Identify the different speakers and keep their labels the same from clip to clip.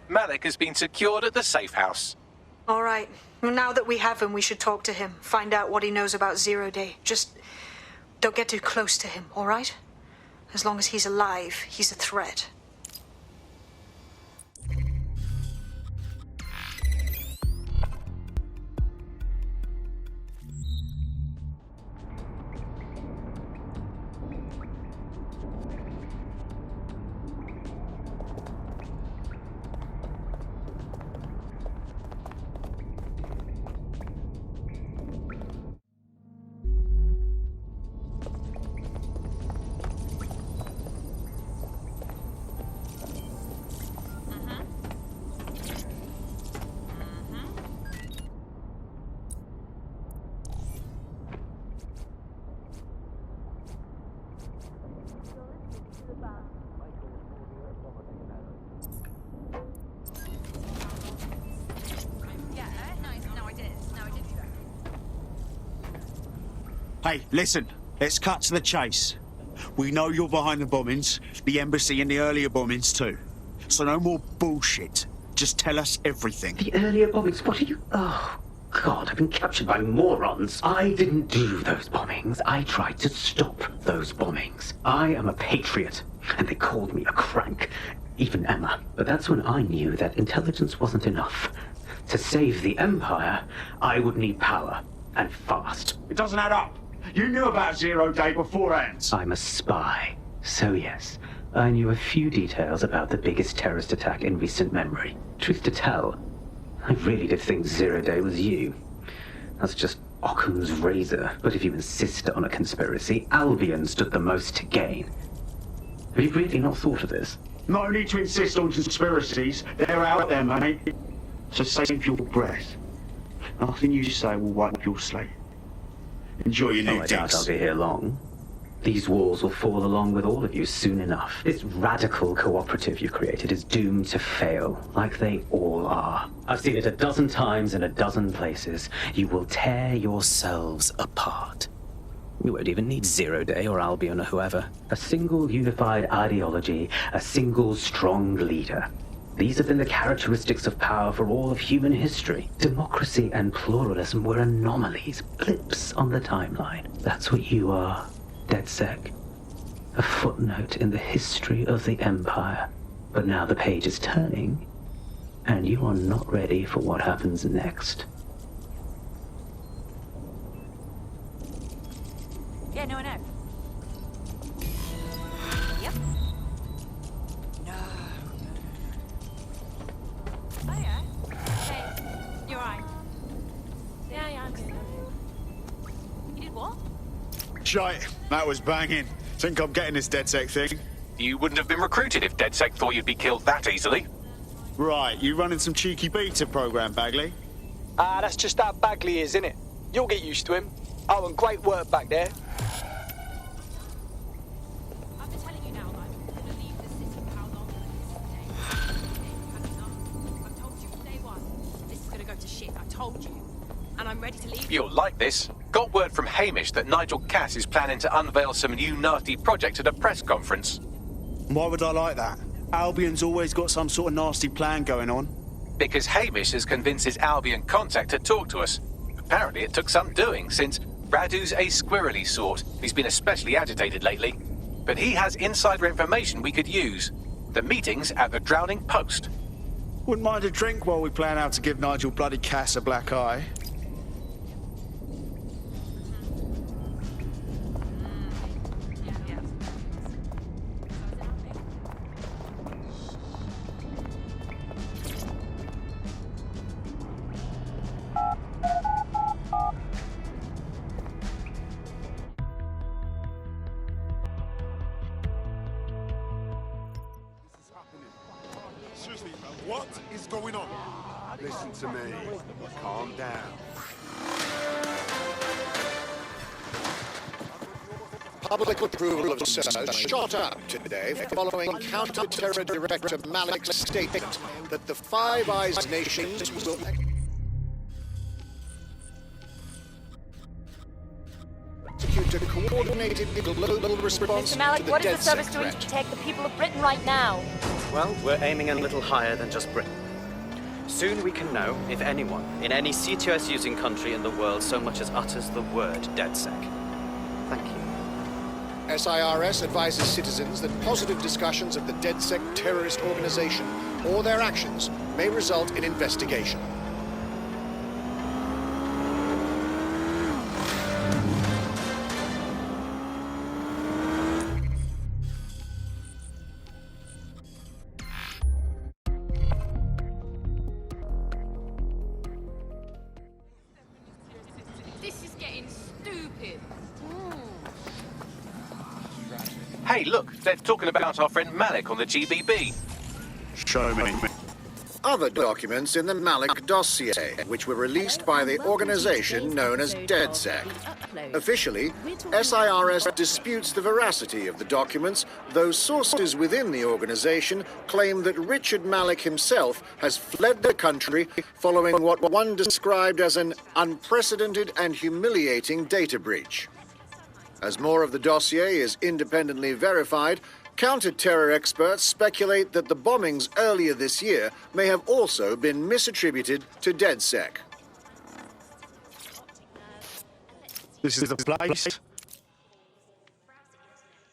Speaker 1: Malik has been secured at the safe house.
Speaker 2: All right. Well, now that we have him, we should talk to him. Find out what he knows about Zero Day. Just don't get too close to him, all right? As long as he's alive, he's a threat.
Speaker 3: Hey, listen, let's cut to the chase. We know you're behind the bombings, the embassy and the earlier bombings too. So no more bullshit. Just tell us everything.
Speaker 4: The earlier bombings? What are you... Oh, God, I've been captured by morons. I didn't do those bombings. I tried to stop those bombings. I am a patriot, and they called me a crank. Even Emma. But that's when I knew that intelligence wasn't enough. To save the Empire, I would need power, and fast.
Speaker 3: It doesn't add up. You knew about Zero Day beforehand.
Speaker 4: I'm a spy. So yes, I knew a few details about the biggest terrorist attack in recent memory. Truth to tell, I really did think Zero Day was you. That's just Occam's razor. But if you insist on a conspiracy, Albion stood the most to gain. Have you really not thought of this?
Speaker 3: No need to insist on conspiracies. They're out there, mate. So save your breath. Nothing you say will wipe your slate. Enjoy your new
Speaker 4: I doubt I'll be here long. These walls will fall along with all of you soon enough. This radical cooperative you created is doomed to fail, like they all are. I've seen it a dozen times in a dozen places. You will tear yourselves apart. You won't even need Zero Day or Albion or whoever. A single unified ideology, a single strong leader. These have been the characteristics of power for all of human history. Democracy and pluralism were anomalies, blips on the timeline. That's what you are, DedSec. A footnote in the history of the Empire. But now the page is turning, and you are not ready for what happens next.
Speaker 5: Yeah, no, I know. Yep. No. Oh, yeah. Hey, you're right. Yeah, I'm good. You did what?
Speaker 3: Shite, that was banging. Think I'm getting this DedSec thing?
Speaker 1: You wouldn't have been recruited if DedSec thought you'd be killed that easily.
Speaker 3: Right, you running some cheeky beta program, Bagley?
Speaker 6: That's just how Bagley is, innit? You'll get used to him. Oh, and great work back there.
Speaker 5: I've been telling you now that I'm going to leave the city for how long this day. I've told you from day one. This is going to go to shit. I told you. And I'm ready to leave.
Speaker 1: You'll like this. Got word from Hamish that Nigel Cass is planning to unveil some new nasty project at a press conference.
Speaker 3: Why would I like that? Albion's always got some sort of nasty plan going on.
Speaker 1: Because Hamish has convinced his Albion contact to talk to us. Apparently it took some doing, since Radu's a squirrely sort. He's been especially agitated lately. But he has insider information we could use. The meeting's at the Drowning Post.
Speaker 3: Wouldn't mind a drink while we plan how to give Nigel bloody Cass a black eye.
Speaker 7: What is going on? Listen to me. Calm down.
Speaker 8: Public approval of search shot up today following Counter-Terror Director Malik's statement that the Five Eyes nations will execute a coordinated global response
Speaker 9: Mr. Malik,
Speaker 8: to the
Speaker 9: what is
Speaker 8: DedSec
Speaker 9: the service doing
Speaker 8: threat.
Speaker 9: to protect the people of Britain right now?
Speaker 10: Well, we're aiming a little higher than just Britain. Soon we can know if anyone in any CTOS-using country in the world so much as utters the word DedSec. Thank you.
Speaker 8: SIRS advises citizens that positive discussions of the DedSec terrorist organization or their actions may result in investigation.
Speaker 5: This is getting stupid.
Speaker 1: Hey, look, they're talking about our friend Malik on the GBB.
Speaker 3: Show me.
Speaker 8: Other documents in the Malik dossier, which were released by the organization known as DedSec. Officially, SIRS disputes the veracity of the documents, though sources within the organization claim that Richard Malik himself has fled the country following what one described as an unprecedented and humiliating data breach. As more of the dossier is independently verified, counter-terror experts speculate that the bombings earlier this year may have also been misattributed to DedSec.
Speaker 3: This is the place.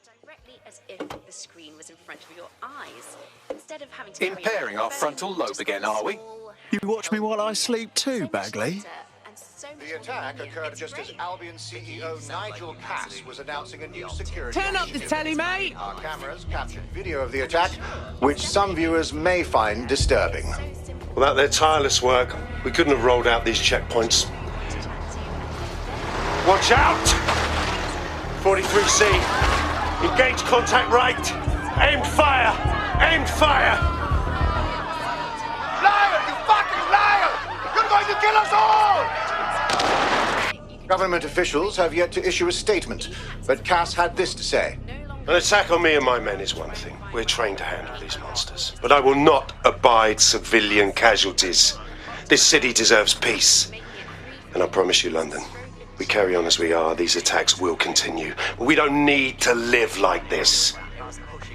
Speaker 11: Directly as if the screen was in front of your eyes, instead of having to
Speaker 1: Impairing our frontal lobe again, are we?
Speaker 3: You watch me while I sleep too, Bagley.
Speaker 8: The attack occurred just as Albion CEO Nigel Cass was announcing a new security
Speaker 12: Turn up the telly, mate!
Speaker 8: Our cameras captured video of the attack, which some viewers may find disturbing.
Speaker 13: Without their tireless work, we couldn't have rolled out these checkpoints. Watch out! 43C. Engage contact right. Aimed fire! Aimed fire!
Speaker 8: Liar! You fucking liar! You're going to kill us all! Government officials have yet to issue a statement, but Cass had this to say.
Speaker 13: An attack on me and my men is one thing. We're trained to handle these monsters. But I will not abide civilian casualties. This city deserves peace. And I promise you, London, we carry on as we are, these attacks will continue. We don't need to live like this.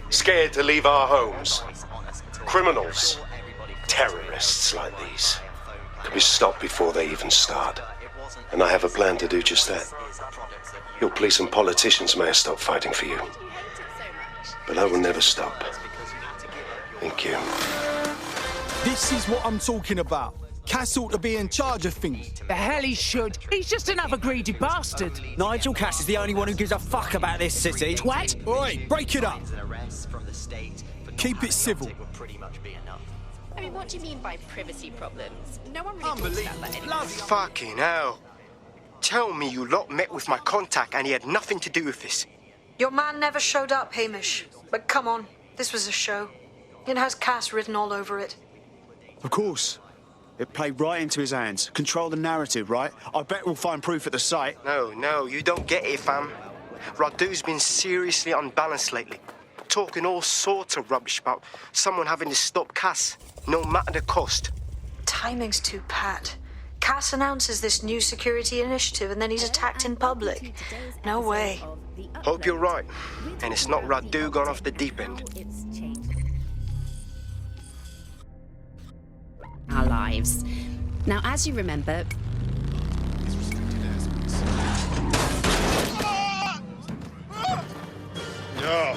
Speaker 13: Scared to leave our homes. Criminals, terrorists like these, can be stopped before they even start. And I have a plan to do just that. Your police and politicians may have stopped fighting for you. But I will never stop. Thank you.
Speaker 12: This is what I'm talking about. Cass ought to be in charge of things. The hell he should. He's just another greedy bastard.
Speaker 14: Nigel Cass is the only one who gives a fuck about this city.
Speaker 12: Twat! Oi, break it up. Keep it civil.
Speaker 11: I mean, what do you mean by privacy problems? No one really talks about that anymore.
Speaker 15: Fucking hell. Tell me you lot met with my contact and he had nothing to do with this.
Speaker 2: Your man never showed up, Hamish. But come on, this was a show. It has Cass written all over it.
Speaker 3: Of course. It played right into his hands. Control the narrative, right? I bet we'll find proof at the site.
Speaker 15: No, you don't get it, fam. Radu's been seriously unbalanced lately. Talking all sorts of rubbish about someone having to stop Cass, no matter the cost.
Speaker 2: Timing's too pat. Cass announces this new security initiative and then he's attacked in public. No way.
Speaker 15: Hope you're right. And it's not Radu gone off the deep end.
Speaker 11: Our lives. Now, as you remember...
Speaker 13: No.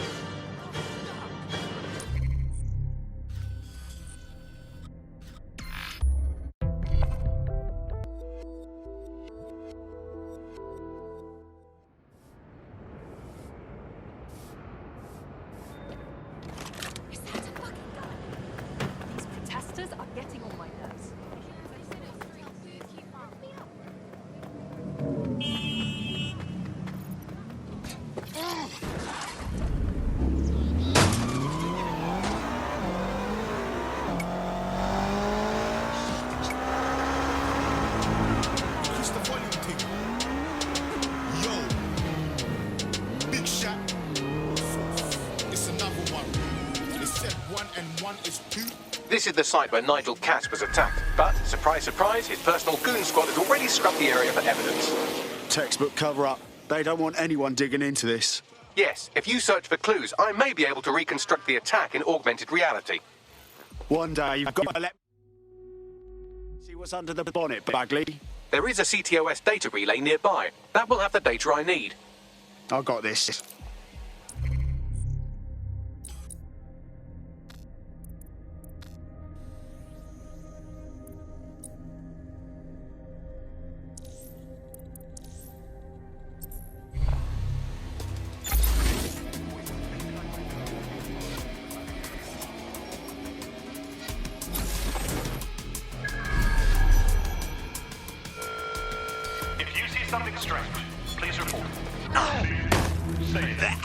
Speaker 5: Are getting on my nerves.
Speaker 7: What's the volume thing? Yo, big shot. It's another one. They said 1 and 1 is 2.
Speaker 1: This is the site where Nigel Cass was attacked, but, surprise, surprise, his personal goon squad has already scrubbed the area for evidence.
Speaker 3: Textbook cover-up. They don't want anyone digging into this.
Speaker 1: Yes, if you search for clues, I may be able to reconstruct the attack in augmented reality.
Speaker 3: One day, you've got to let... See what's under the bonnet, Bagley.
Speaker 1: There is a CTOS data relay nearby. That will have the data I need.
Speaker 3: I got this.
Speaker 16: If you see something strange, please report. Say that.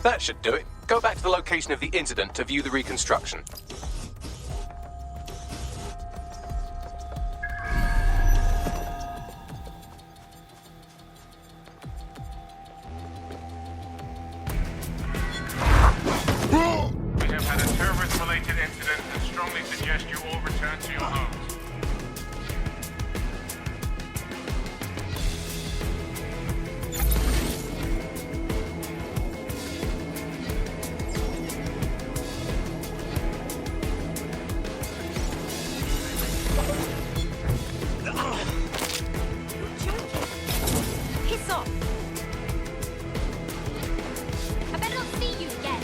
Speaker 1: That should do it. Go back to the location of the incident to view the reconstruction.
Speaker 16: We have had a terrorist-related incident and strongly suggest you all return to your homes.
Speaker 5: Piss off! I better not see you again.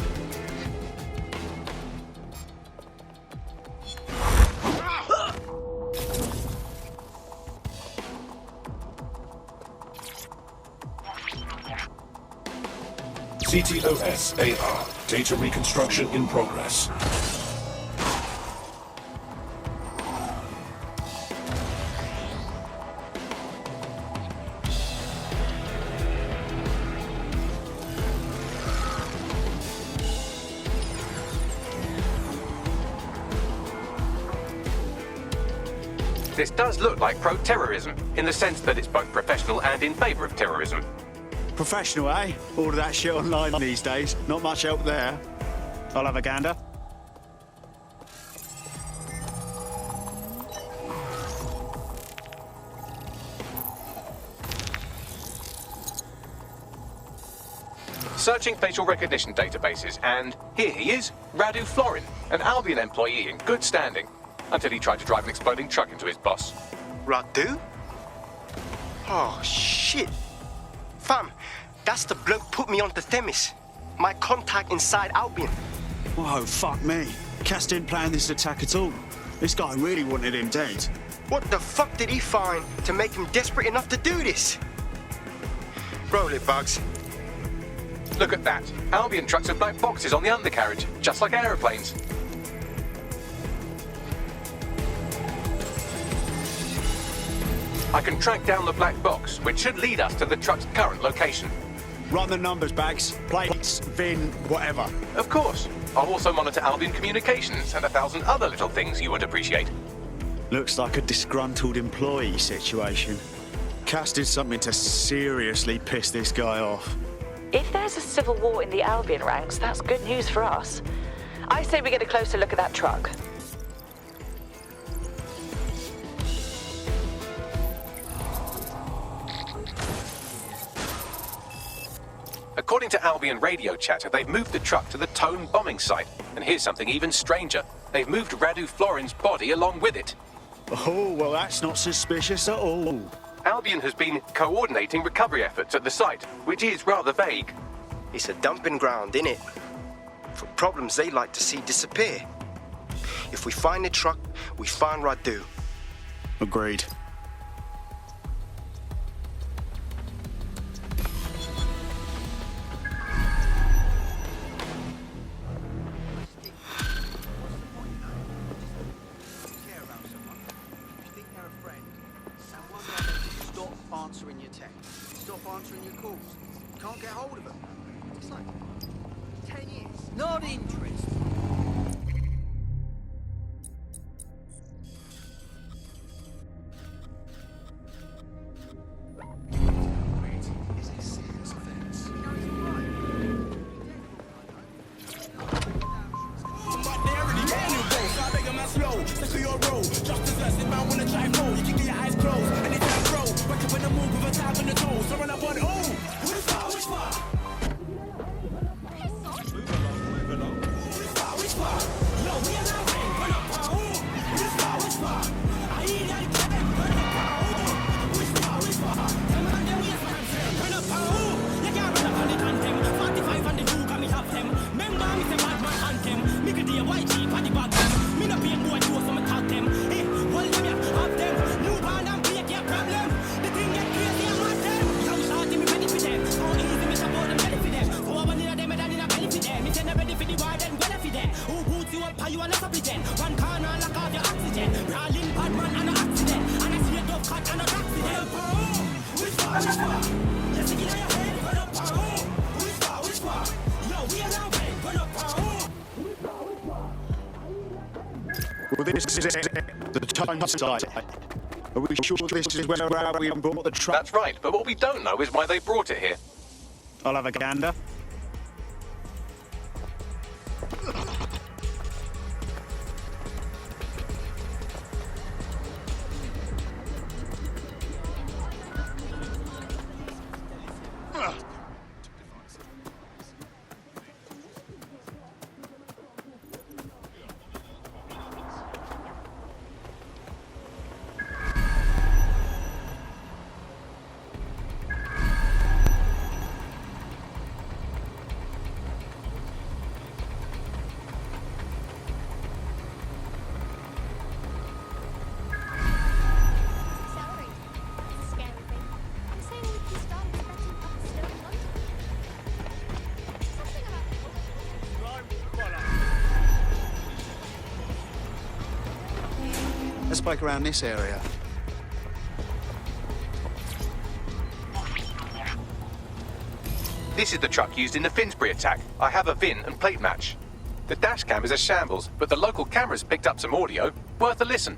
Speaker 17: CTOS AR. Data reconstruction in progress.
Speaker 1: This does look like pro-terrorism, in the sense that it's both professional and in favour of terrorism.
Speaker 3: Professional, eh? All of that shit online these days. Not much help there. I'll have a gander.
Speaker 1: Searching facial recognition databases, and here he is, Radu Florin, an Albion employee in good standing, until he tried to drive an exploding truck into his boss.
Speaker 15: Radu? Oh, shit. Fam, that's the bloke put me on the Themis. My contact inside Albion.
Speaker 3: Whoa, fuck me. Cass didn't plan this attack at all. This guy really wanted him dead.
Speaker 15: What the fuck did he find to make him desperate enough to do this? Roll it, Bugs.
Speaker 1: Look at that. Albion trucks have black boxes on the undercarriage, just like aeroplanes. I can track down the black box, which should lead us to the truck's current location.
Speaker 3: Run the numbers, Bags. Plates, VIN, whatever.
Speaker 1: Of course. I'll also monitor Albion communications and 1,000 other little things you would appreciate.
Speaker 3: Looks like a disgruntled employee situation. Cass did something to seriously piss this guy off.
Speaker 18: If there's a civil war in the Albion ranks, that's good news for us. I say we get a closer look at that truck.
Speaker 1: According to Albion radio chatter, they've moved the truck to the Tone bombing site. And here's something even stranger. They've moved Radu Florin's body along with it.
Speaker 3: Oh, well, that's not suspicious at all.
Speaker 1: Albion has been coordinating recovery efforts at the site, which is rather vague.
Speaker 15: It's a dumping ground, innit? For problems they like to see disappear. If we find the truck, we find Radu.
Speaker 3: Agreed.
Speaker 19: answering your calls. Can't get hold of them. It's like 10 years.
Speaker 14: Not interested.
Speaker 3: Well, this is it. The time site. Are we sure this is where we brought the truck?
Speaker 1: That's right, but what we don't know is why they brought it here.
Speaker 3: I'll have a gander. Let's bike around this area.
Speaker 1: This is the truck used in the Finsbury attack. I have a VIN and plate match. The dash cam is a shambles, but the local cameras picked up some audio. Worth a listen.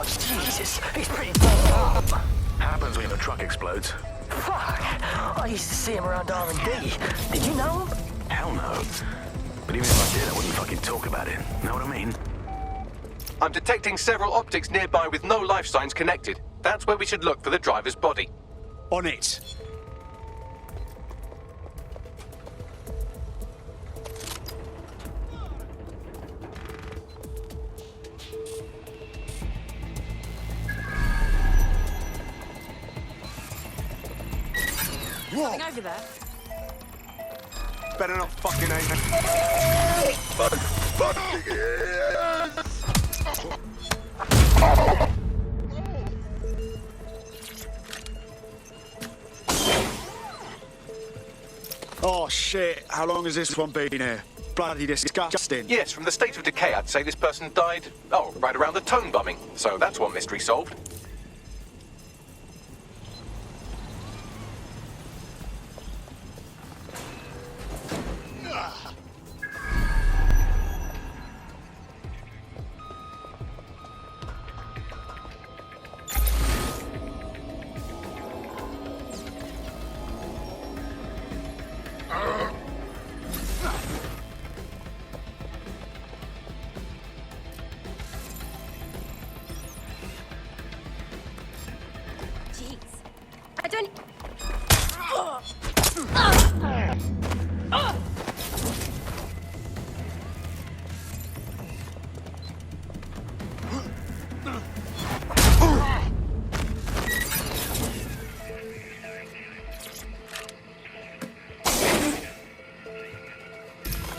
Speaker 20: Jesus, he's pretty fucked up. Happens when the truck explodes. Fuck! I used to see him around R&D. Did you know him? Hell no. But even if I did, I wouldn't fucking talk about it. Know what I mean?
Speaker 1: I'm detecting several optics nearby with no life signs connected. That's where we should look for the driver's body.
Speaker 3: On it.
Speaker 5: Something over there.
Speaker 7: Better not fucking aim it. Fucking
Speaker 3: Oh shit, how long has this one been here? Bloody disgusting.
Speaker 1: Yes, from the state of decay, I'd say this person died, right around the tone bombing. So that's one mystery solved.
Speaker 5: I don't...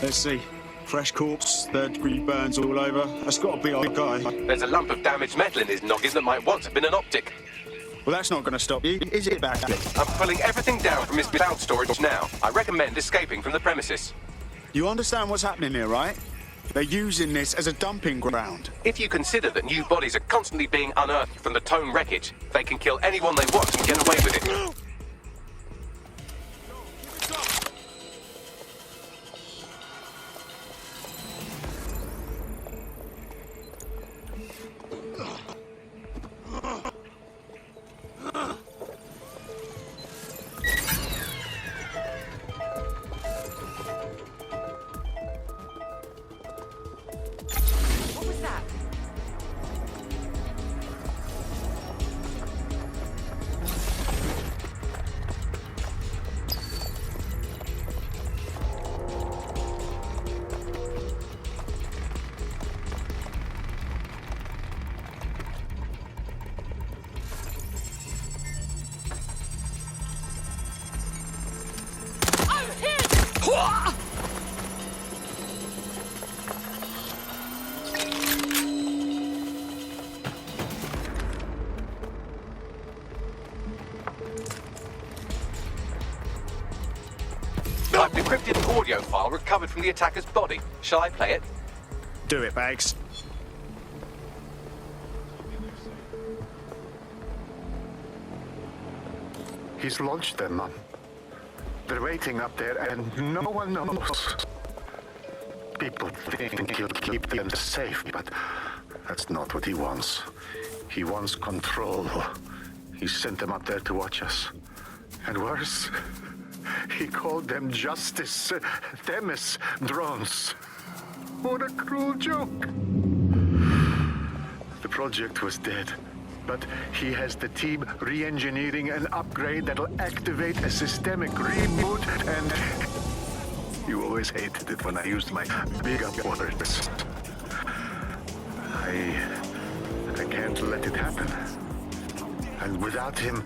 Speaker 3: Let's see. Fresh corpse, third-degree burns all over. That's got to be our guy.
Speaker 1: There's a lump of damaged metal in his noggin that might once have been an optic.
Speaker 3: Well, that's not going to stop you, is it, Bagley?
Speaker 1: I'm pulling everything down from his cloud storage now. I recommend escaping from the premises.
Speaker 3: You understand what's happening here, right? They're using this as a dumping ground.
Speaker 1: If you consider that new bodies are constantly being unearthed from the Tome wreckage, they can kill anyone they want and get away with it.
Speaker 5: What was that?
Speaker 1: I've decrypted an audio file recovered from the attacker's body. Shall I play it?
Speaker 3: Do it, Bags.
Speaker 7: He's launched them, Mum. They're waiting up there, and no one knows. People think he'll keep them safe, but that's not what he wants. He wants control. He sent them up there to watch us. And worse, he called them Justice Themis drones. What a cruel joke. The project was dead, but he has the team re-engineering an upgrade that'll activate a systemic reboot, and you always hated it when I used my big up words. I can't let it happen. And without him,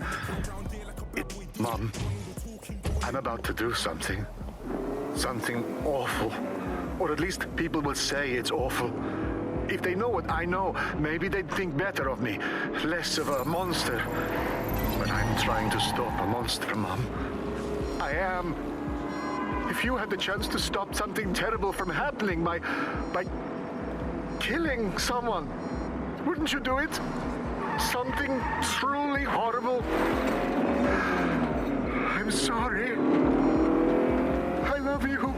Speaker 7: Mom, I'm about to do something. Something awful. Or at least people will say it's awful. If they know what I know, maybe they'd think better of me. Less of a monster. But I'm trying to stop a monster, Mom. I am. If you had the chance to stop something terrible from happening by killing someone, wouldn't you do it? Something truly horrible. I'm sorry. I love you.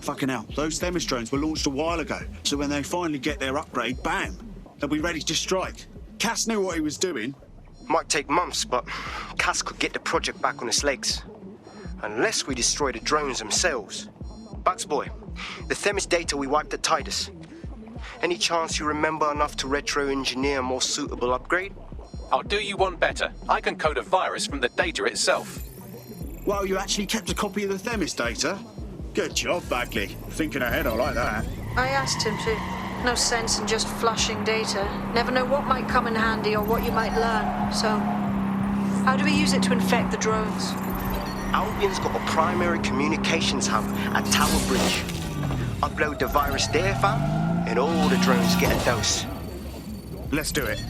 Speaker 3: Fucking hell, those Themis drones were launched a while ago, so when they finally get their upgrade, bam, they'll be ready to strike. Cass knew what he was doing.
Speaker 15: Might take months, but Cass could get the project back on its legs. Unless we destroy the drones themselves. Bugs boy, the Themis data we wiped at Titus. Any chance you remember enough to retro-engineer a more suitable upgrade?
Speaker 1: I'll do you one better. I can code a virus from the data itself.
Speaker 3: Well, you actually kept a copy of the Themis data? Good job, Bagley. Thinking ahead, I like that.
Speaker 2: I asked him to. No sense in just flushing data. Never know what might come in handy or what you might learn. So, how do we use it to infect the drones?
Speaker 15: Albion's got a primary communications hub at Tower Bridge. Upload the virus there, fam, and all the drones get a dose.
Speaker 3: Let's do it.